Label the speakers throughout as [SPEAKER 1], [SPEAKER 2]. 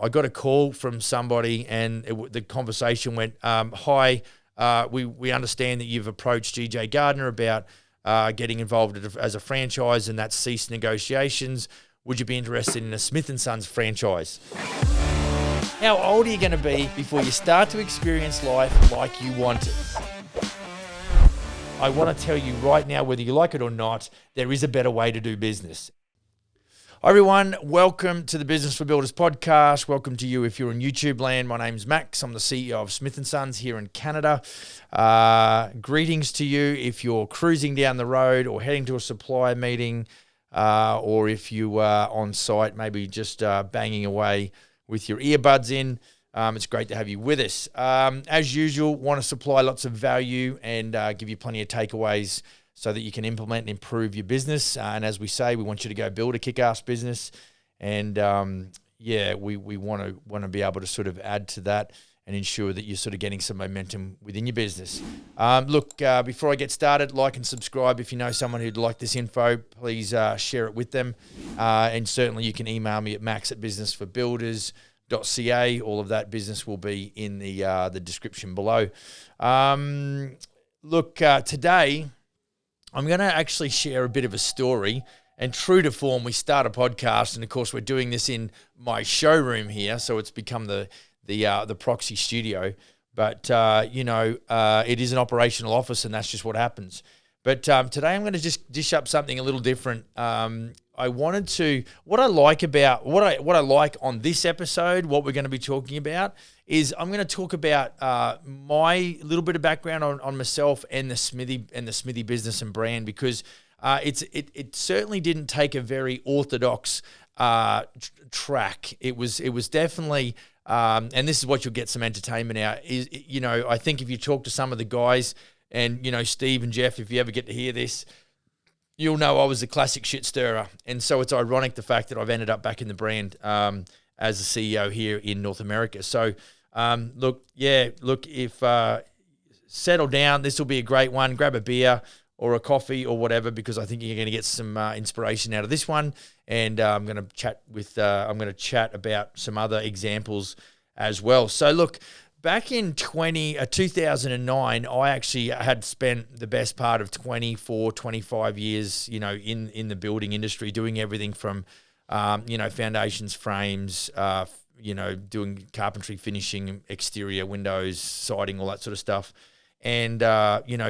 [SPEAKER 1] I got a call from somebody and the conversation went, hi, we understand that you've approached GJ Gardner about getting involved as a franchise and that's ceased negotiations. Would you be interested in a Smith & Sons franchise? How old are you going to be before you start to experience life like you want it? I want to tell you right now, whether you like it or not, there is a better way to do business. Hi everyone, welcome to the Business for Builders podcast. Welcome to you if you're in YouTube land. My name's Max. I'm the CEO of Smith & Sons here in Canada. Greetings to you if you're cruising down the road or heading to a supplier meeting, or if you are on site, maybe just banging away with your earbuds in. It's great to have you with us. As usual, want to supply lots of value and give you plenty of takeaways so that you can implement and improve your business. And as we say, we want you to go build a kick-ass business. And we want to be able to sort of add to that and ensure that you're sort of getting some momentum within your business. Before I get started, like and subscribe. If you know someone who'd like this info, please share it with them. And certainly you can email me at max@businessforbuilders.ca. All of that business will be in the description below. Today I'm going to actually share a bit of a story, and true to form, we start a podcast, and of course we're doing this in my showroom here, so it's become the proxy studio. But it is an operational office, and that's just what happens. But today I'm going to just dish up something a little different. What I like on this episode, what we're going to be talking about is I'm going to talk about my little bit of background on myself and the Smithy business and brand, because it certainly didn't take a very orthodox track. It was definitely, and this is what you'll get some entertainment out. I think if you talk to some of the guys, and Steve and Jeff, if you ever get to hear this, you'll know I was a classic shit stirrer. And so it's ironic the fact that I've ended up back in the brand as a CEO here in North America. So, if settle down, this will be a great one. Grab a beer or a coffee or whatever, because I think you're going to get some inspiration out of this one. And I'm going to chat about some other examples as well. So look, back in 2009, I actually had spent the best part of 25 years, in the building industry, doing everything from, foundations, frames, doing carpentry, finishing, exterior windows, siding, all that sort of stuff. And,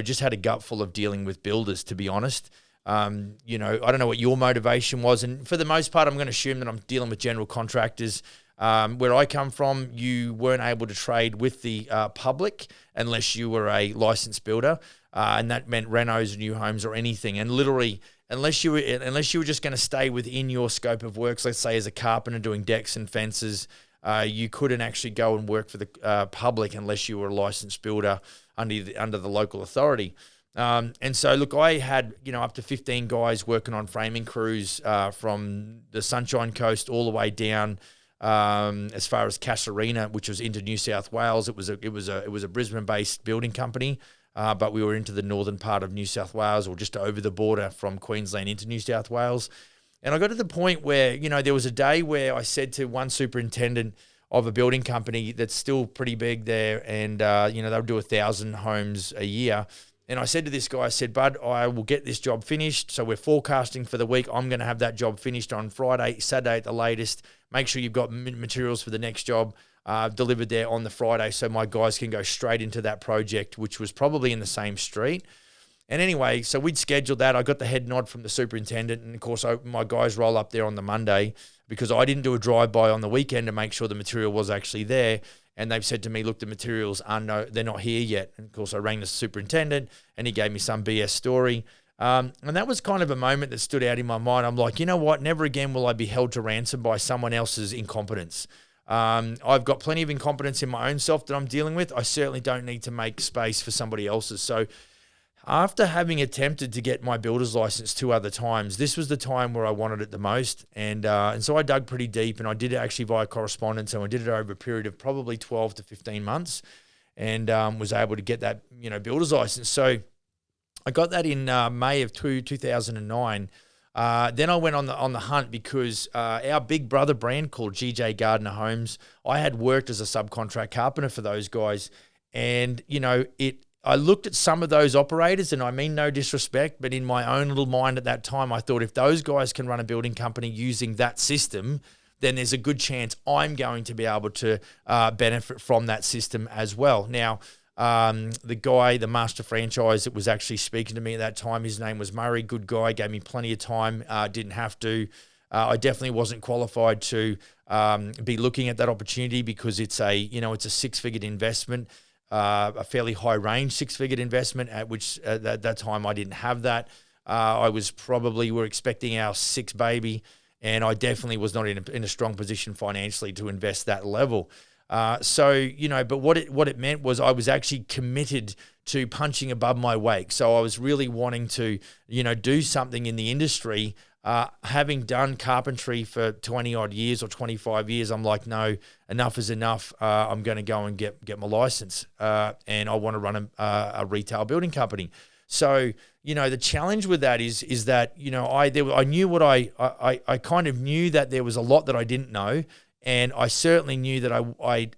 [SPEAKER 1] just had a gut full of dealing with builders, to be honest. I don't know what your motivation was. And for the most part, I'm going to assume that I'm dealing with general contractors. Where I come from, you weren't able to trade with the public unless you were a licensed builder, and that meant renos, new homes, or anything. And literally, unless you were just going to stay within your scope of works, let's say as a carpenter doing decks and fences, you couldn't actually go and work for the public unless you were a licensed builder under the local authority. And so, look, I had up to 15 guys working on framing crews from the Sunshine Coast all the way down. As far as Casuarina, which was into New South Wales, it was a Brisbane-based building company, but we were into the northern part of New South Wales, or just over the border from Queensland into New South Wales. And I got to the point where there was a day where I said to one superintendent of a building company that's still pretty big there, and they'll do 1,000 homes a year. And I said to this guy, I said, "Bud, I will get this job finished. So we're forecasting for the week. I'm going to have that job finished on Friday, Saturday at the latest. Make sure you've got materials for the next job delivered there on the Friday, so my guys can go straight into that project," which was probably in the same street. And anyway, so we'd scheduled that. I got the head nod from the superintendent. And of course, my guys roll up there on the Monday, because I didn't do a drive-by on the weekend to make sure the material was actually there. And they've said to me, "Look, the materials they're not here yet." And of course, I rang the superintendent, and he gave me some BS story. And that was kind of a moment that stood out in my mind. I'm like, you know what? Never again will I be held to ransom by someone else's incompetence. I've got plenty of incompetence in my own self that I'm dealing with. I certainly don't need to make space for somebody else's. So after having attempted to get my builder's license 2 other times, this was the time where I wanted it the most. And so I dug pretty deep, and I did it actually via correspondence, and I did it over a period of probably 12 to 15 months, and was able to get that builder's license. So I got that in May of 2009. Then I went on the hunt because our big brother brand called GJ Gardner Homes, I had worked as a subcontract carpenter for those guys. And, I looked at some of those operators, and I mean no disrespect, but in my own little mind at that time, I thought if those guys can run a building company using that system, then there's a good chance I'm going to be able to benefit from that system as well. Now, the master franchise that was actually speaking to me at that time, his name was Murray, good guy, gave me plenty of time, didn't have to. I definitely wasn't qualified to be looking at that opportunity because it's a six-figure investment, a fairly high range six-figure investment, at which at that time I didn't have that. We're expecting our sixth baby, and I definitely was not in a strong position financially to invest that level. But what it meant was I was actually committed to punching above my weight. So I was really wanting to, do something in the industry. Having done carpentry for 20 odd years or 25 years, I'm like, no, enough is enough. I'm going to go and get my license. And I want to run a retail building company. So, the challenge with that is that, I knew what I kind of knew that there was a lot that I didn't know. And I certainly knew that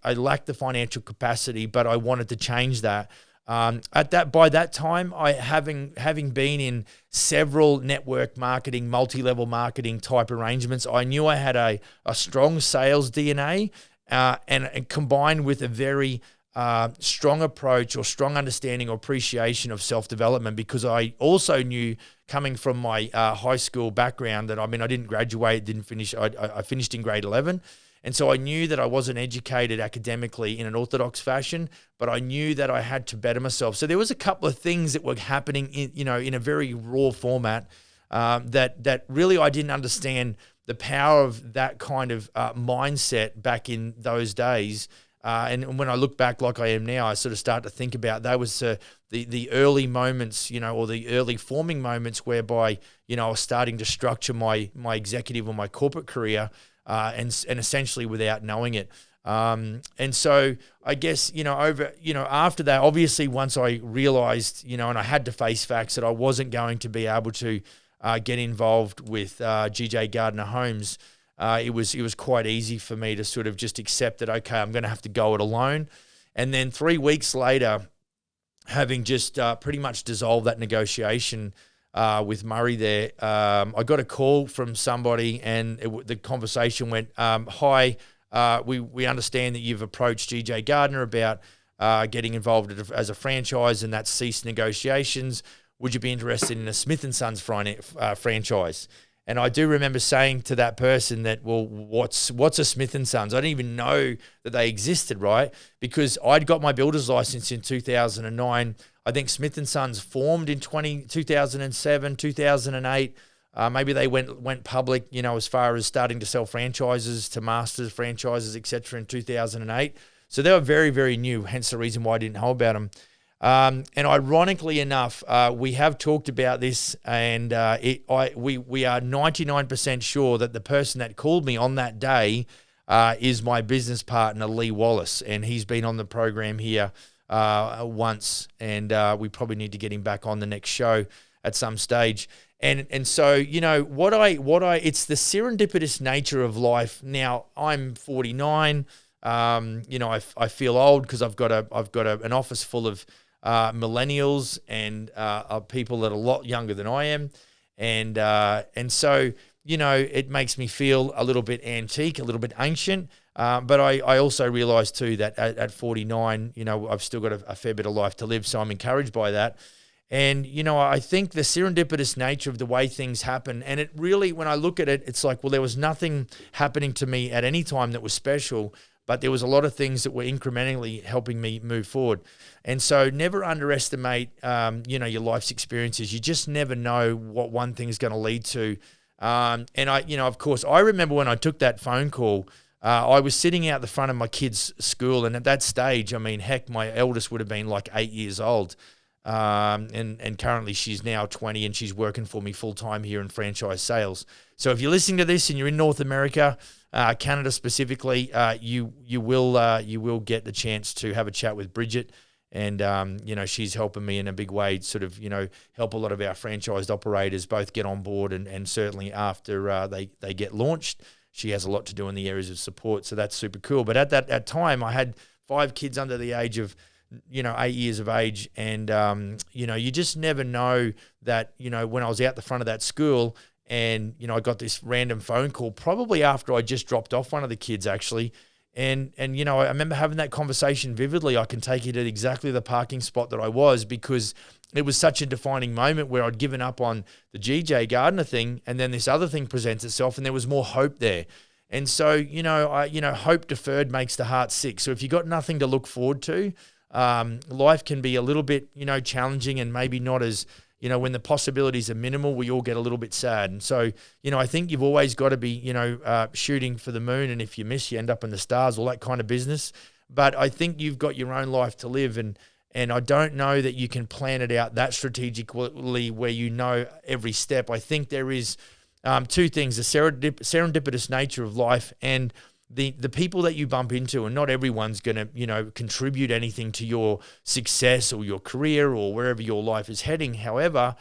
[SPEAKER 1] I lacked the financial capacity, but I wanted to change that. By that time, having been in several network marketing, multi-level marketing type arrangements, I knew I had a strong sales DNA, and combined with a very strong approach or strong understanding or appreciation of self-development, because I also knew, coming from my high school background, that I didn't graduate, didn't finish. I finished in grade 11. And so I knew that I wasn't educated academically in an orthodox fashion, but I knew that I had to better myself. So there was a couple of things that were happening in a very raw format, that really I didn't understand the power of that kind of mindset back in those days. And when I look back like I am now, I sort of start to think about that was the early moments, or the early forming moments whereby, I was starting to structure my executive or my corporate career, and essentially without knowing it. And so I guess, after that, obviously once I realized, and I had to face facts that I wasn't going to be able to get involved with GJ Gardner Homes, it was quite easy for me to sort of just accept that, okay, I'm going to have to go it alone. And then 3 weeks later, having just pretty much dissolved that negotiation with Murray there, I got a call from somebody, and the conversation went, hi, we understand that you've approached GJ Gardner about getting involved as a franchise, and that's ceased negotiations. Would you be interested in a Smith & Sons franchise? And I do remember saying to that person that, well, what's a Smith & Sons? I didn't even know that they existed, right? Because I'd got my builder's license in 2009. I think Smith & Sons formed in 2007, 2008. Maybe they went public, as far as starting to sell franchises to masters franchises, etc. in 2008. So they were very, very new, hence the reason why I didn't know about them. And ironically enough, we have talked about this, and we are 99% sure that the person that called me on that day is my business partner, Lee Wallace, and he's been on the program here once, and we probably need to get him back on the next show at some stage. And so, it's the serendipitous nature of life. Now, I'm 49. I feel old because I've got an office full of millennials and people that are a lot younger than I am, and so it makes me feel a little bit antique, a little bit ancient. But I also realise too that at 49, I've still got a fair bit of life to live, so I'm encouraged by that. And I think the serendipitous nature of the way things happen, and it really, when I look at it, it's like, well, there was nothing happening to me at any time that was special, but there was a lot of things that were incrementally helping me move forward. And so never underestimate, your life's experiences. You just never know what one thing is going to lead to. And of course, I remember when I took that phone call, I was sitting out the front of my kid's school. And at that stage, my eldest would have been like 8 years old. And currently she's now 20 and she's working for me full time here in franchise sales. So if you're listening to this and you're in North America, Canada specifically, you will get the chance to have a chat with Bridget, And, she's helping me in a big way, sort of, help a lot of our franchised operators both get on board and certainly after they get launched. She has a lot to do in the areas of support. So that's super cool. But at that time, I had 5 kids under the age of, 8 years of age. And, you just never know that, when I was out the front of that school and, I got this random phone call probably after I just dropped off one of the kids actually. And I remember having that conversation vividly. I can take you to exactly the parking spot that I was, because it was such a defining moment where I'd given up on the GJ Gardner thing, and then this other thing presents itself, and there was more hope there. And so, hope deferred makes the heart sick. So if you've got nothing to look forward to, life can be a little bit, challenging and maybe not as, when the possibilities are minimal, we all get a little bit sad. And so, I think you've always got to be, shooting for the moon. And if you miss, you end up in the stars, all that kind of business. But I think you've got your own life to live. And I don't know that you can plan it out that strategically where every step. I think there is 2 things, the serendipitous nature of life and the people that you bump into, and not everyone's going to, contribute anything to your success or your career or wherever your life is heading. However,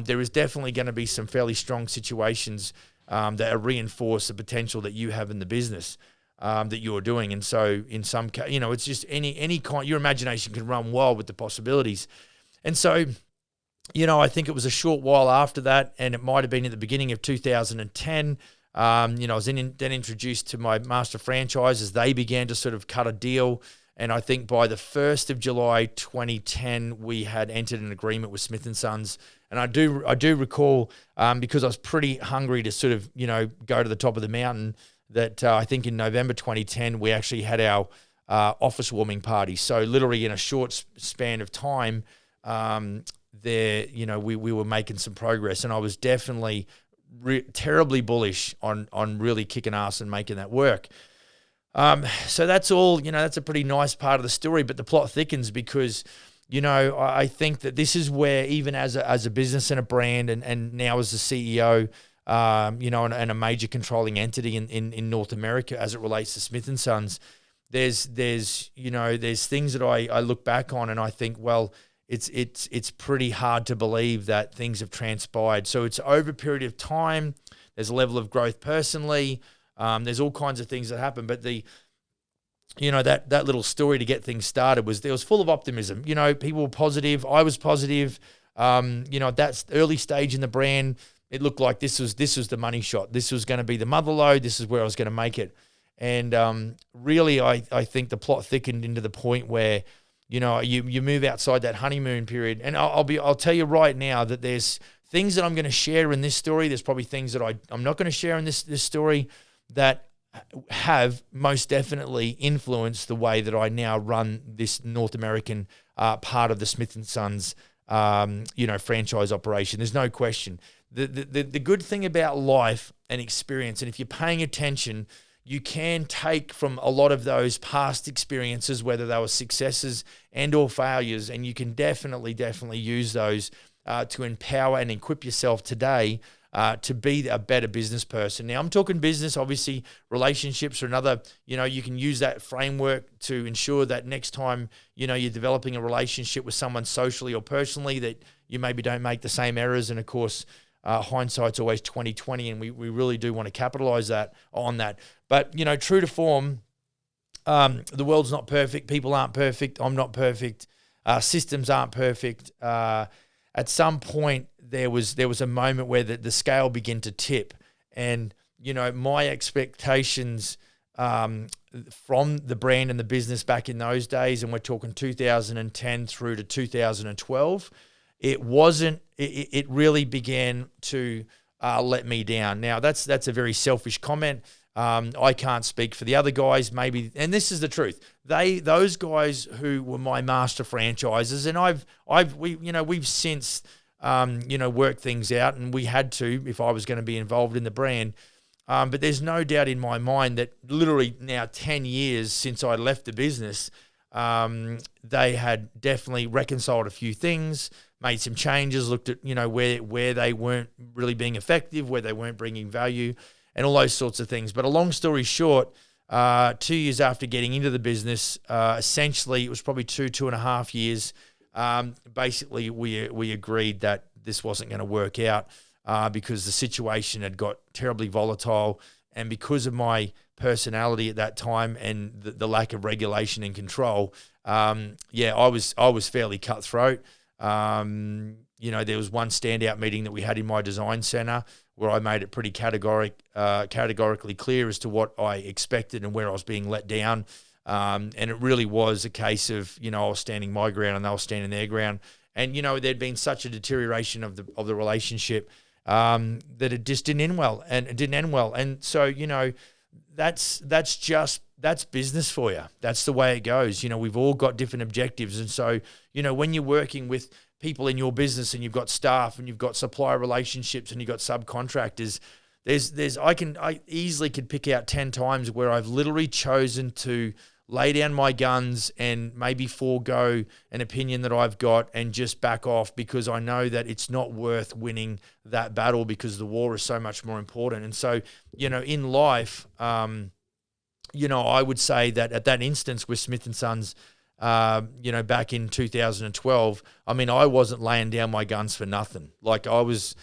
[SPEAKER 1] there is definitely going to be some fairly strong situations that reinforce the potential that you have in the business that you're doing. And so in some case, it's just any kind, your imagination can run wild with the possibilities. And so, I think it was a short while after that, and it might have been at the beginning of 2010, I was then introduced to my master franchise as they began to sort of cut a deal. And I think by the 1st of July 2010, we had entered an agreement with Smith & Sons. And I do recall, because I was pretty hungry to sort of, go to the top of the mountain, that I think in November 2010, we actually had our office warming party. So literally in a short span of time, we were making some progress. And I was definitely terribly bullish on really kicking ass and making that work. So that's all, that's a pretty nice part of the story, but the plot thickens because, I think that this is where even as a business and a brand and now as the CEO, and a major controlling entity in North America as it relates to Smith & Sons, there's things that I look back on and I think, well, it's pretty hard to believe that things have transpired. So it's over a period of time. There's a level of growth personally. There's all kinds of things that happen. But that little story to get things started was full of optimism. People were positive. I was positive. That's early stage in the brand. It looked like this was the money shot. This was going to be the mother lode. This is where I was going to make it. And really, I think the plot thickened into the point where you move outside that honeymoon period. And I'll tell you right now that there's things that I'm going to share in this story. There's probably things that I'm not going to share in this story that have most definitely influenced the way that I now run this North American part of the Smith & Sons, franchise operation. There's no question. The good thing about life and experience, and if you're paying attention, you can take from a lot of those past experiences, whether they were successes and or failures, and you can definitely use those to empower and equip yourself today to be a better business person. Now, I'm talking business, obviously relationships are another, you can use that framework to ensure that next time, you're developing a relationship with someone socially or personally that you maybe don't make the same errors. And of course, hindsight's always 20/20, and we really do want to capitalize on that. But, true to form, the world's not perfect. People aren't perfect. I'm not perfect. Systems aren't perfect. At some point, there was a moment where the scale began to tip. And, my expectations from the brand and the business back in those days, and we're talking 2010 through to 2012, it really began to let me down. Now, that's a very selfish comment. I can't speak for the other guys, maybe, and this is the truth. Those guys who were my master franchises, and we've since worked things out, and we had to if I was going to be involved in the brand. But there's no doubt in my mind that literally now 10 years since I left the business, they had definitely reconciled a few things, made some changes, looked at where they weren't really being effective, where they weren't bringing value, and all those sorts of things. But a long story short, 2 years after getting into the business, essentially it was probably 2.5 years. Basically, we agreed that this wasn't going to work out because the situation had got terribly volatile, and because of my personality at that time and the lack of regulation and control, I was fairly cutthroat. There was one standout meeting that we had in my design center where I made it pretty categorically clear as to what I expected and where I was being let down. And it really was a case of, I was standing my ground and they were standing their ground. And, there'd been such a deterioration of the relationship that it just didn't end well. And so, that's business for you. That's the way it goes. We've all got different objectives. And so, when you're working with people in your business and you've got staff and you've got supplier relationships and you've got subcontractors, I easily could pick out 10 times where I've literally chosen to lay down my guns and maybe forego an opinion that I've got and just back off because I know that it's not worth winning that battle because the war is so much more important. And so, in life, I would say that at that instance with Smith & Sons, back in 2012, I wasn't laying down my guns for nothing. Like I was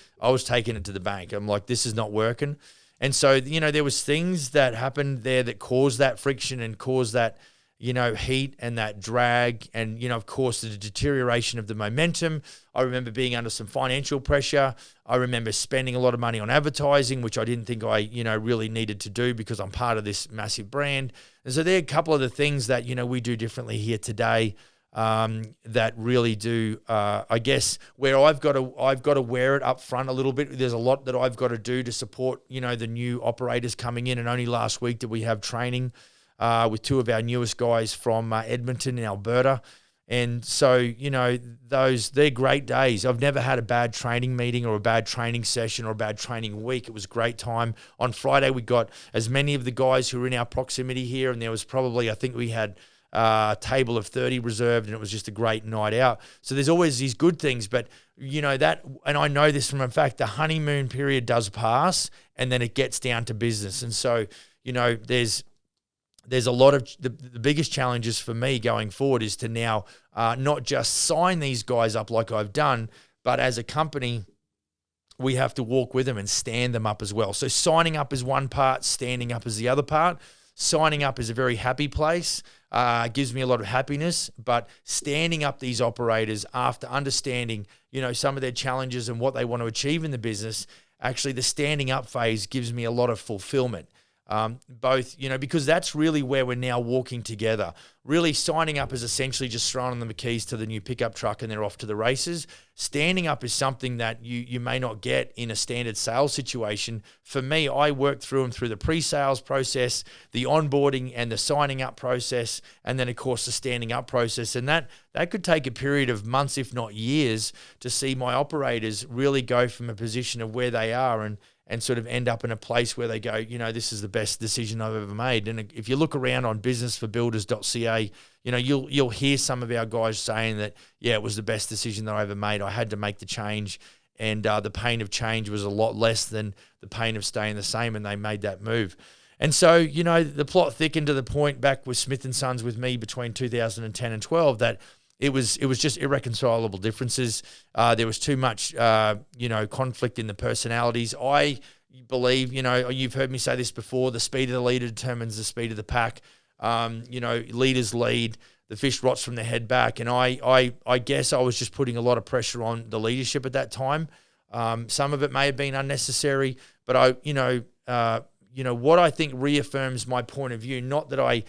[SPEAKER 1] taking it to the bank. I'm like, this is not working. And so, there was things that happened there that caused that friction and caused that, heat and that drag and, of course, the deterioration of the momentum. I remember being under some financial pressure. I remember spending a lot of money on advertising, which I didn't think I, really needed to do because I'm part of this massive brand. And so there are a couple of the things that, we do differently here today that really do, I guess, where I've got to wear it up front a little bit. There's a lot that I've got to do to support, the new operators coming in. And only last week did we have training with two of our newest guys from Edmonton in Alberta. And so, they're great days. I've never had a bad training meeting or a bad training session or a bad training week. It was a great time. On Friday, we got as many of the guys who were in our proximity here, and there was probably, I think we had a table of 30 reserved, and it was just a great night out. So there's always these good things, but that, and I know this from a fact, the honeymoon period does pass, and then it gets down to business. And so, there's a lot of the biggest challenges for me going forward is to now not just sign these guys up like I've done, but as a company, we have to walk with them and stand them up as well. So signing up is one part, standing up is the other part. Signing up is a very happy place, gives me a lot of happiness, but standing up these operators after understanding, some of their challenges and what they want to achieve in the business, actually the standing up phase gives me a lot of fulfillment. Both, because that's really where we're now walking together. Really signing up is essentially just throwing them the keys to the new pickup truck and they're off to the races. Standing up is something that you may not get in a standard sales situation. For me, I work through them through the pre-sales process, the onboarding and the signing up process, and then of course the standing up process. And that could take a period of months, if not years, to see my operators really go from a position of where they are and sort of end up in a place where they go, this is the best decision I've ever made. And if you look around on businessforbuilders.ca, you'll hear some of our guys saying that, it was the best decision that I ever made. I had to make the change, and the pain of change was a lot less than the pain of staying the same, and they made that move. And so, the plot thickened to the point back with Smith & Sons with me between 2010 and 12 that it was just irreconcilable differences. There was too much, conflict in the personalities. I believe, you've heard me say this before, the speed of the leader determines the speed of the pack. Leaders lead, the fish rots from the head back. And I guess I was just putting a lot of pressure on the leadership at that time. Some of it may have been unnecessary, but what I think reaffirms my point of view, not that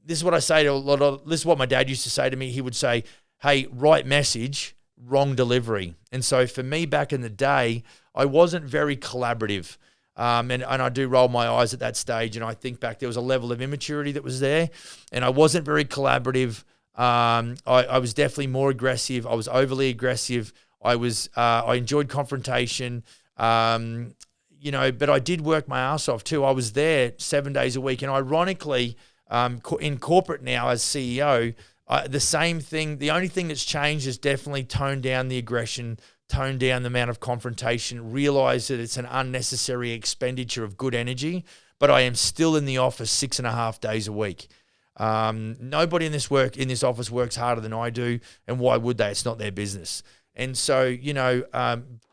[SPEAKER 1] this is what I say to this is what my dad used to say to me. He would say, hey, right message, wrong delivery. And so for me back in the day, I wasn't very collaborative. And I do roll my eyes at that stage. And I think back, there was a level of immaturity that was there. And I wasn't very collaborative. I was definitely more aggressive. I was overly aggressive. I enjoyed confrontation. But I did work my ass off too. I was there 7 days a week. And ironically, in corporate now as CEO, the same thing. The only thing that's changed is definitely toned down the aggression, tone down the amount of confrontation, realize that it's an unnecessary expenditure of good energy. but I am still in the office 6.5 days a week. Nobody in this office works harder than I do, and why would they? It's not their business. And so,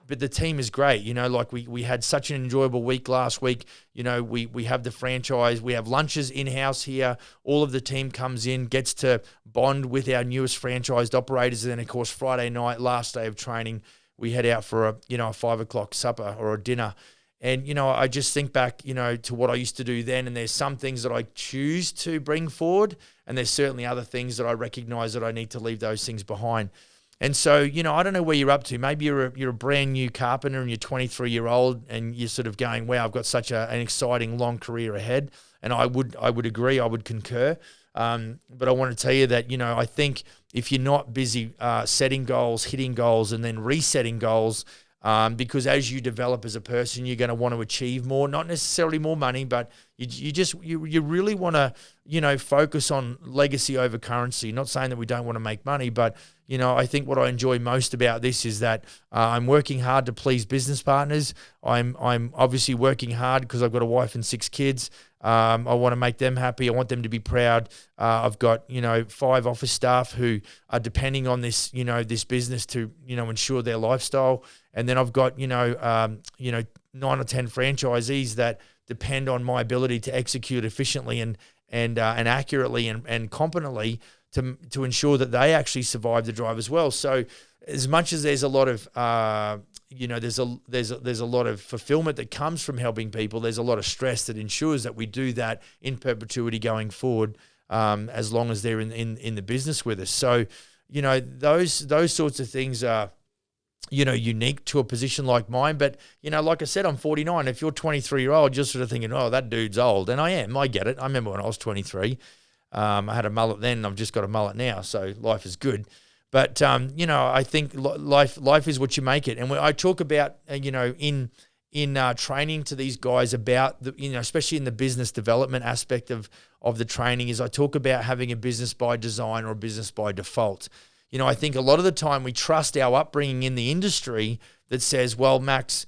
[SPEAKER 1] but the team is great. Like we had such an enjoyable week last week. We have the franchise. We have lunches in-house here. All of the team comes in, gets to bond with our newest franchised operators. And then, of course, Friday night, last day of training, we head out for a 5:00 supper or a dinner. And, I just think back, to what I used to do then. And there's some things that I choose to bring forward. And there's certainly other things that I recognize that I need to leave those things behind. And so, I don't know where you're up to. Maybe you're a brand new carpenter and you're 23-year-old and you're sort of going, wow, I've got such an exciting long career ahead. And I would agree, I would concur. But I want to tell you that, I think if you're not busy setting goals, hitting goals, and then resetting goals, because as you develop as a person, you're going to want to achieve more, not necessarily more money, but you really want to, focus on legacy over currency. Not saying that we don't want to make money, but, I think what I enjoy most about this is that I'm working hard to please business partners. I'm obviously working hard because I've got a wife and 6 kids. I want to make them happy. I want them to be proud. I've got, 5 office staff who are depending on this, this business to, ensure their lifestyle. And then I've got, 9 or 10 franchisees that depend on my ability to execute efficiently and accurately and competently to ensure that they actually survive the drive as well. So as much as there's a lot of there's a lot of fulfillment that comes from helping people, there's a lot of stress that ensures that we do that in perpetuity going forward, as long as they're in the business with us. So, those sorts of things are, unique to a position like mine. But, like I said, I'm 49. If you're 23-year-old, you're sort of thinking, oh, that dude's old. And I am. I get it. I remember when I was 23. I had a mullet then. I've just got a mullet now. So life is good. But, I think life is what you make it. And I talk about, in training to these guys about, especially in the business development aspect of the training, is I talk about having a business by design or a business by default. I think a lot of the time we trust our upbringing in the industry that says, well, Max,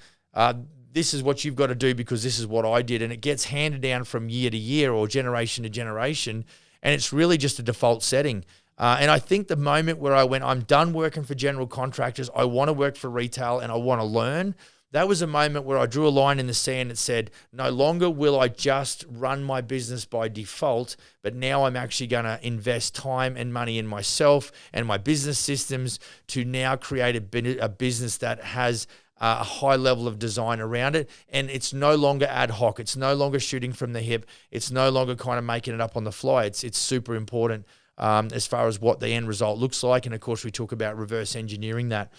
[SPEAKER 1] this is what you've got to do because this is what I did. And it gets handed down from year to year or generation to generation. And it's really just a default setting. And I think the moment where I went, I'm done working for general contractors, I want to work for retail and I want to learn, that was a moment where I drew a line in the sand that said, no longer will I just run my business by default, but now I'm actually going to invest time and money in myself and my business systems to now create a business that has a high level of design around it. And it's no longer ad hoc. It's no longer shooting from the hip. It's no longer kind of making it up on the fly. It's super important as far as what the end result looks like. And of course, we talk about reverse engineering that.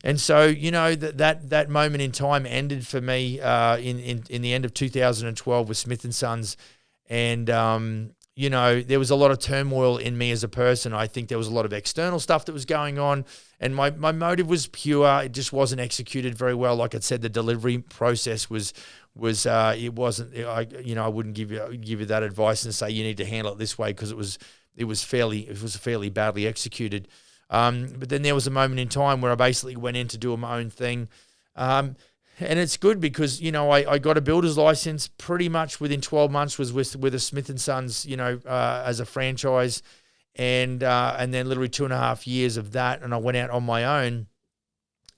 [SPEAKER 1] And so, that moment in time ended for me in the end of 2012 with Smith & Sons. And, there was a lot of turmoil in me as a person. I think there was a lot of external stuff that was going on. And my motive was pure. It just wasn't executed very well. Like I said, the delivery process it wasn't, I wouldn't give you that advice and say you need to handle it this way, because it was fairly badly executed. But then there was a moment in time where I basically went in to do my own thing. And it's good because, I got a builder's license pretty much within 12 months, was with a Smith & Sons, as a franchise. And then literally 2.5 years of that. And I went out on my own.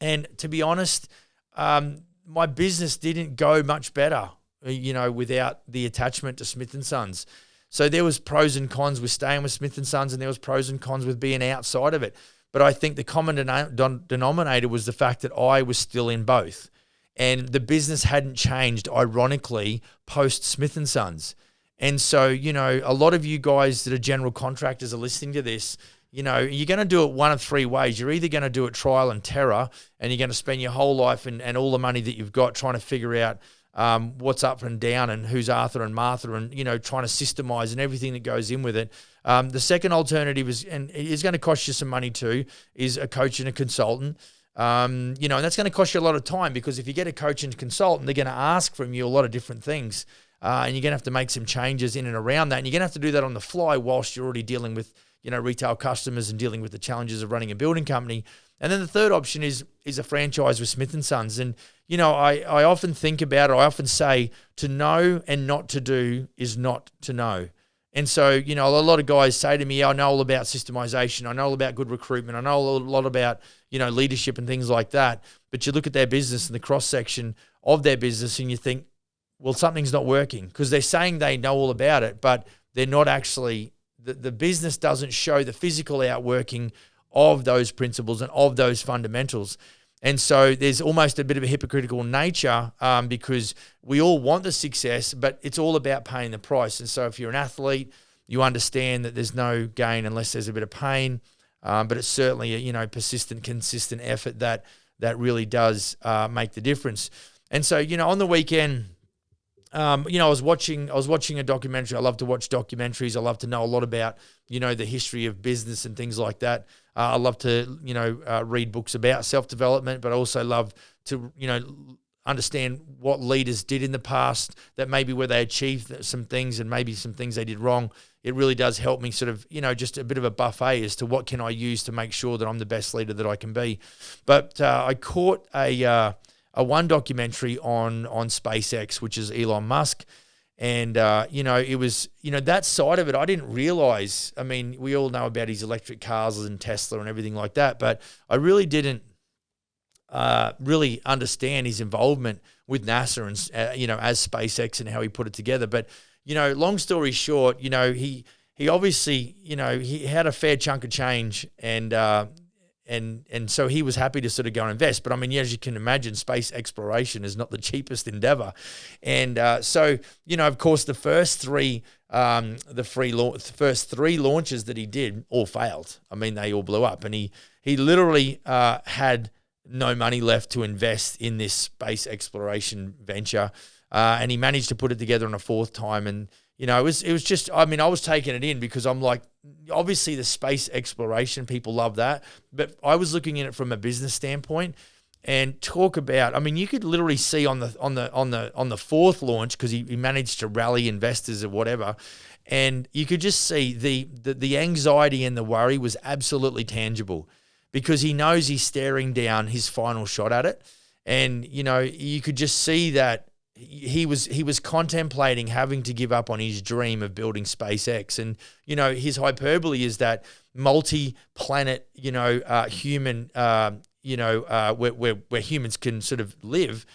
[SPEAKER 1] And to be honest, my business didn't go much better, without the attachment to Smith & Sons. So there was pros and cons with staying with Smith & Sons, and there was pros and cons with being outside of it. But I think the common denominator was the fact that I was still in both. And the business hadn't changed, ironically, post Smith & Sons. And so, a lot of you guys that are general contractors are listening to this, you're going to do it one of 3 ways. You're either going to do it trial and terror, and you're going to spend your whole life and all the money that you've got trying to figure out what's up and down and who's Arthur and Martha and, trying to systemize and everything that goes in with it. The second alternative is, and it's going to cost you some money too, is a coach and a consultant. And that's going to cost you a lot of time, because if you get a coach and consultant, they're going to ask from you a lot of different things. And you're going to have to make some changes in and around that. And you're going to have to do that on the fly whilst you're already dealing with, retail customers and dealing with the challenges of running a building company. And then the third option is a franchise with Smith & Sons. And, I often think about it. I often say to know and not to do is not to know. And so, a lot of guys say to me, I know all about systemization. I know all about good recruitment. I know a lot about, leadership and things like that. But you look at their business and the cross-section of their business and you think, well, something's not working, because they're saying they know all about it, but they're not actually, the business doesn't show the physical outworking of those principles and of those fundamentals. And so there's almost a bit of a hypocritical nature because we all want the success, but it's all about paying the price. And so if you're an athlete, you understand that there's no gain unless there's a bit of pain, but it's certainly a persistent, consistent effort that really does make the difference. And so on the weekend, I was watching a documentary. I love to watch documentaries. I love to know a lot about the history of business and things like that. I love to read books about self-development, but I also love to understand what leaders did in the past, that maybe where they achieved some things and maybe some things they did wrong. It really does help me sort of just a bit of a buffet as to what can I use to make sure that I'm the best leader that I can be. But I caught a one documentary on SpaceX, which is Elon Musk. And, it was, that side of it, I didn't realize. I mean, we all know about his electric cars and Tesla and everything like that, but I really didn't really understand his involvement with NASA and, as SpaceX and how he put it together. But, long story short, he obviously, he had a fair chunk of change and so he was happy to sort of go and invest. But I mean, as you can imagine, space exploration is not the cheapest endeavor. And so, of course, the first three launches that he did all failed. I mean, they all blew up. And he literally had no money left to invest in this space exploration venture. And he managed to put it together on a fourth time. And, it was just, I mean, I was taking it in because I'm like, obviously the space exploration, people love that. But I was looking at it from a business standpoint and talk about, I mean, you could literally see on the fourth launch, because he managed to rally investors or whatever, and you could just see the anxiety and the worry was absolutely tangible, because he knows he's staring down his final shot at it. And, you could just see that he was contemplating having to give up on his dream of building SpaceX. And, his hyperbole is that multi-planet, human, where humans can sort of live.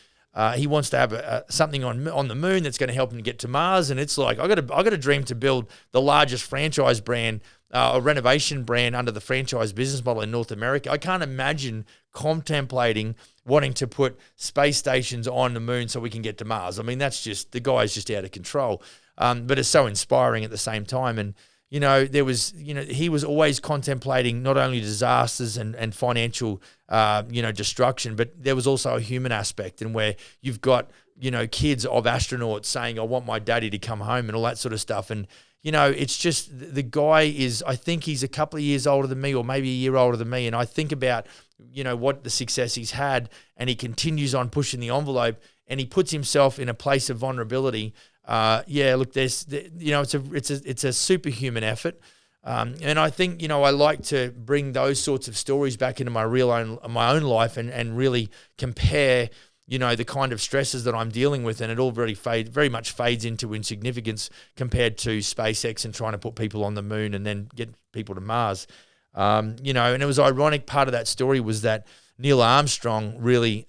[SPEAKER 1] He wants to have something on the moon that's going to help him get to Mars. And it's like, I got a dream to build the largest franchise brand, a renovation brand under the franchise business model in North America. I can't imagine contemplating wanting to put space stations on the moon so we can get to Mars. I mean, the guy's just out of control. But it's so inspiring at the same time. And, he was always contemplating not only disasters and financial, destruction, but there was also a human aspect, and where you've got, kids of astronauts saying, I want my daddy to come home and all that sort of stuff. And, it's just, the guy is, I think he's a couple of years older than me, or maybe a year older than me. And I think about, what the success he's had, and he continues on pushing the envelope, and he puts himself in a place of vulnerability. Look, it's a superhuman effort. And I think, I like to bring those sorts of stories back into my own life and really compare, the kind of stresses that I'm dealing with, and it all very much fades into insignificance compared to SpaceX and trying to put people on the moon and then get people to Mars. And it was ironic. Part of that story was that Neil Armstrong really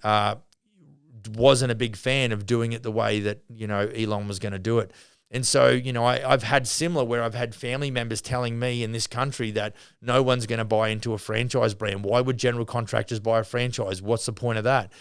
[SPEAKER 1] wasn't a big fan of doing it the way that, Elon was going to do it. And so, I've had similar, where I've had family members telling me in this country that no one's going to buy into a franchise brand. Why would general contractors buy a franchise? What's the point of that?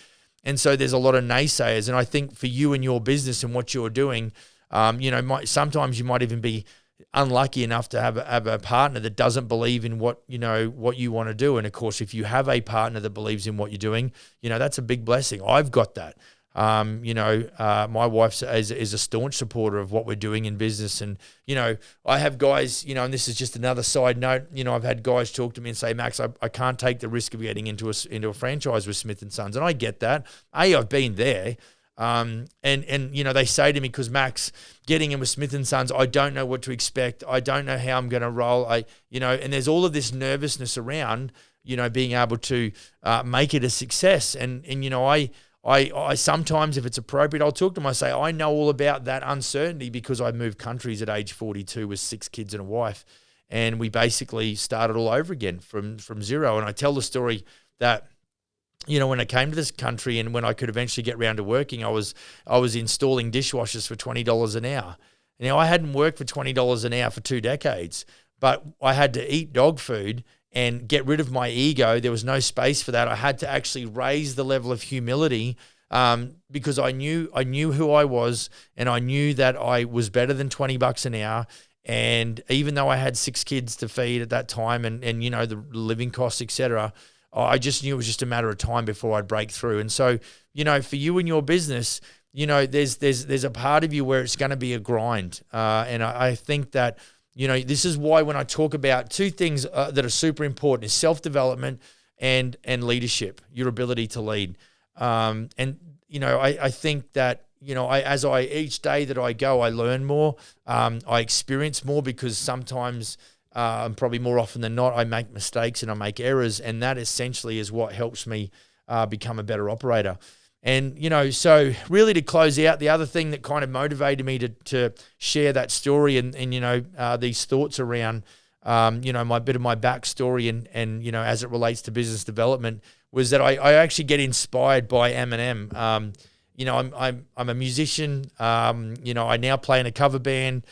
[SPEAKER 1] And so there's a lot of naysayers. And I think for you and your business and what you're doing, sometimes you might even be unlucky enough to have a partner that doesn't believe in what you want to do. And of course, if you have a partner that believes in what you're doing, that's a big blessing. I've got that. My wife is a staunch supporter of what we're doing in business. And, I have guys, and this is just another side note, I've had guys talk to me and say, Max, I can't take the risk of getting into a franchise with Smith & Sons. And I get that. I've been there. And they say to me, because Max, getting in with Smith and Sons, I don't know what to expect. I don't know how I'm going to roll. And there's all of this nervousness around, being able to make it a success. And I sometimes, if it's appropriate, I'll talk to them. I say, I know all about that uncertainty because I moved countries at age 42 with 6 kids and a wife. And we basically started all over again from zero. And I tell the story that, when I came to this country and when I could eventually get around to working, I was installing dishwashers for $20 an hour. Now, I hadn't worked for $20 an hour for 2 decades, but I had to eat dog food and get rid of my ego. There was no space for that. I had to actually raise the level of humility because I knew who I was, and I knew that I was better than $20 an hour. And even though I had 6 kids to feed at that time and the living costs, etc., I just knew it was just a matter of time before I'd break through. And so, for you and your business, there's a part of you where it's going to be a grind. And I think that, this is why when I talk about 2 things that are super important is self-development and leadership, your ability to lead. I think that, each day that I go, I learn more. I experience more because sometimes probably more often than not, I make mistakes and I make errors, and that essentially is what helps me become a better operator. And, so really to close out, the other thing that kind of motivated me to share that story and these thoughts around, my bit of my backstory and as it relates to business development was that I actually get inspired by Eminem. I'm a musician. I now play in a cover band.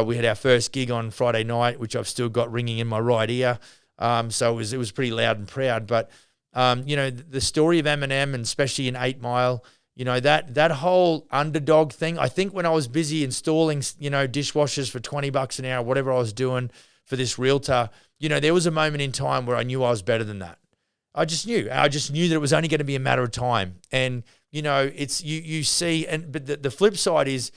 [SPEAKER 1] We had our first gig on Friday night, which I've still got ringing in my right ear. So it was pretty loud and proud. But, the story of Eminem, and especially in 8 Mile, that whole underdog thing, I think when I was busy installing, dishwashers for $20 an hour, whatever I was doing for this realtor, there was a moment in time where I knew I was better than that. I just knew that it was only going to be a matter of time. And, it's, you see, but the flip side is,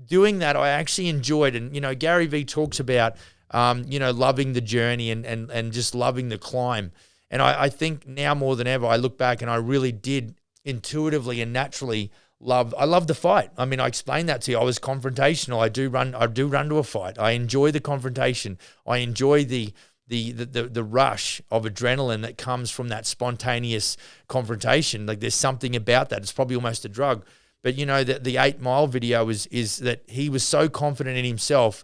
[SPEAKER 1] doing that, I actually enjoyed. And, Gary Vee talks about, loving the journey and just loving the climb. And I think now more than ever, I look back and I really did intuitively and naturally I love the fight. I mean, I explained that to you. I was confrontational. I do run to a fight. I enjoy the confrontation. I enjoy the rush of adrenaline that comes from that spontaneous confrontation. Like there's something about that. It's probably almost a drug. But the 8 Mile video is that he was so confident in himself.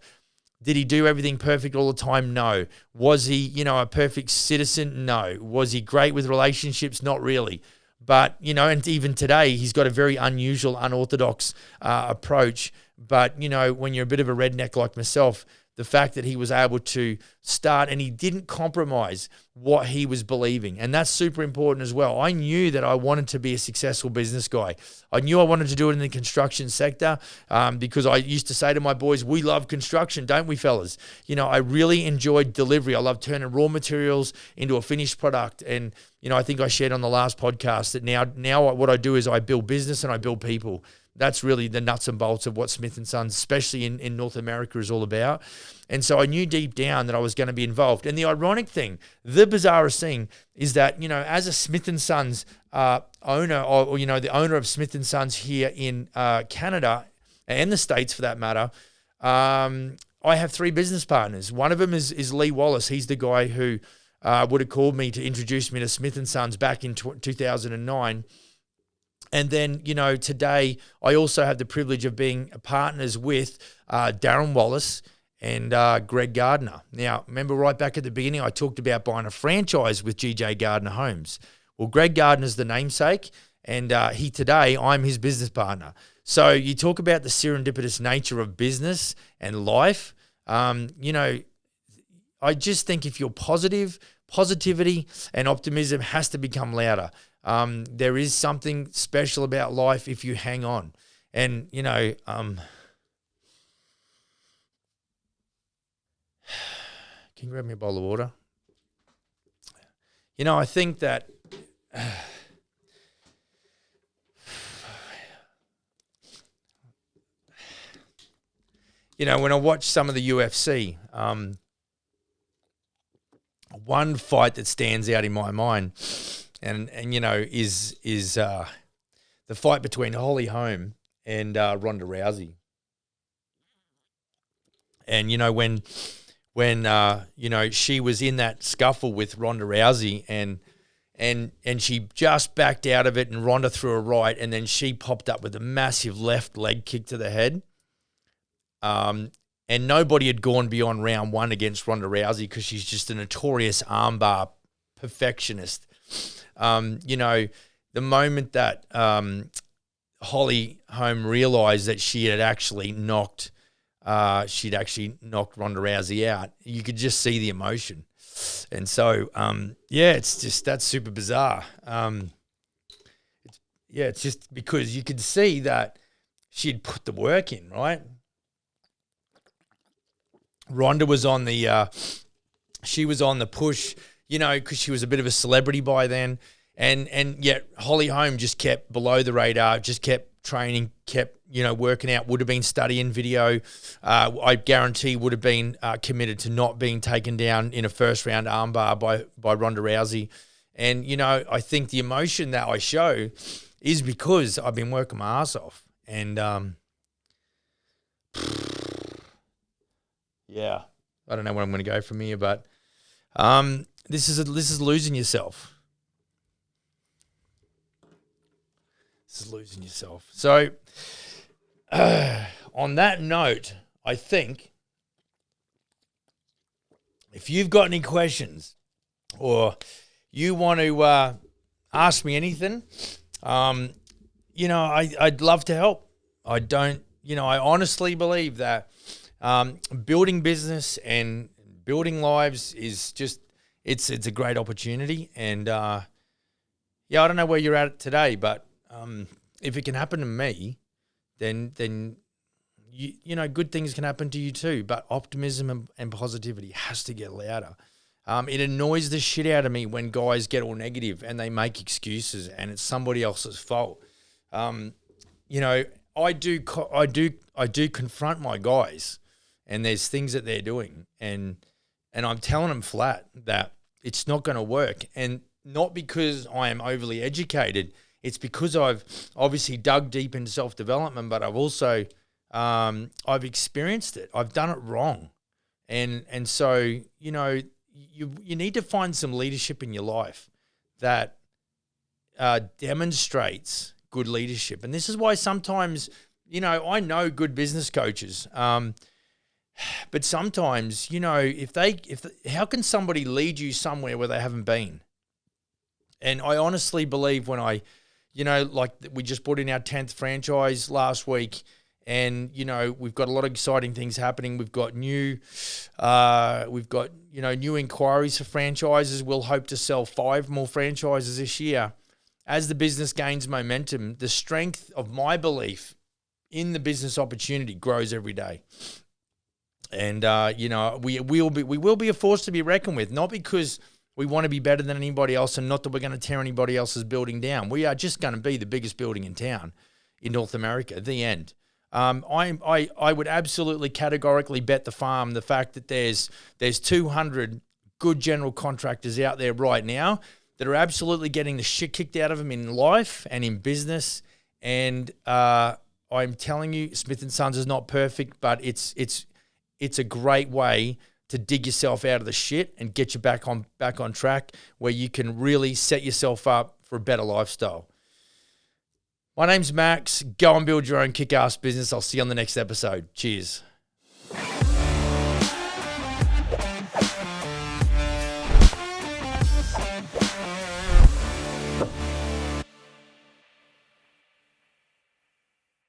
[SPEAKER 1] Did he do everything perfect all the time? No. Was he, a perfect citizen? No. Was he great with relationships? Not really. But, and even today, he's got a very unusual, unorthodox approach. But, when you're a bit of a redneck like myself, the fact that he was able to start and he didn't compromise what he was believing. And that's super important as well. I knew that I wanted to be a successful business guy. I knew I wanted to do it in the construction sector because I used to say to my boys, we love construction, don't we, fellas? I really enjoyed delivery. I love turning raw materials into a finished product. And, I think I shared on the last podcast that now what I do is I build business and I build people. That's really the nuts and bolts of what Smith & Sons, especially in North America, is all about. And so I knew deep down that I was going to be involved. And the ironic thing, the bizarrest thing, is that, as a Smith & Sons owner, or the owner of Smith & Sons here in Canada and the States for that matter, I have 3 business partners. One of them is Lee Wallace. He's the guy who would have called me to introduce me to Smith & Sons back in 2009. And then, today I also have the privilege of being partners with Darren Wallace and Greg Gardner. Now, remember right back at the beginning, I talked about buying a franchise with GJ Gardner Homes. Well, Greg Gardner's the namesake, and I'm his business partner. So you talk about the serendipitous nature of business and life. I just think if you're positivity and optimism has to become louder. There is something special about life if you hang on. And, can you grab me a bowl of water? I think that when I watch some of the UFC, one fight that stands out in my mind and is the fight between Holly Holm and Ronda Rousey. And, when she was in that scuffle with Ronda Rousey and she just backed out of it and Ronda threw a right and then she popped up with a massive left leg kick to the head. And nobody had gone beyond round one against Ronda Rousey because she's just a notorious armbar perfectionist. The moment that Holly Holm realised that she'd actually knocked Ronda Rousey out, you could just see the emotion. And so, that's super bizarre. It's just because you could see that she'd put the work in, right? Ronda was on the push, because she was a bit of a celebrity by then. And yet Holly Holm just kept below the radar, just kept training, kept, working out, would have been studying video. I guarantee would have been committed to not being taken down in a first round armbar by Ronda Rousey. And, I think the emotion that I show is because I've been working my ass off. And, yeah, I don't know where I'm going to go from here, but this is losing yourself. This is losing yourself. So, on that note, I think if you've got any questions or you want to ask me anything, I'd love to help. I honestly believe that building business and building lives is just, it's a great opportunity. And, I don't know where you're at today, but if it can happen to me, then good things can happen to you too. But optimism and positivity has to get louder. It annoys the shit out of me when guys get all negative and they make excuses and it's somebody else's fault. I do confront my guys, and there's things that they're doing, and I'm telling them flat that it's not going to work, and not because I am overly educated. It's because I've obviously dug deep into self-development, but I've also I've experienced it. I've done it wrong, and so you need to find some leadership in your life that demonstrates good leadership. And this is why sometimes I know good business coaches, but sometimes how can somebody lead you somewhere where they haven't been? And I honestly believe when like we just brought in our 10th franchise last week, and we've got a lot of exciting things happening. We've got new inquiries for franchises. We'll hope to sell 5 more franchises this year. As the business gains momentum, the strength of my belief in the business opportunity grows every day. And we will be a force to be reckoned with, not because we want to be better than anybody else, and not that we're going to tear anybody else's building down. We are just going to be the biggest building in town in North America. The end. I would absolutely categorically bet the farm the fact that there's 200 good general contractors out there right now that are absolutely getting the shit kicked out of them in life and in business. And I'm telling you, Smith & Sons is not perfect, but it's a great way to dig yourself out of the shit and get you back on track, where you can really set yourself up for a better lifestyle. My name's Max. Go and build your own kick-ass business. I'll see you on the next episode. Cheers.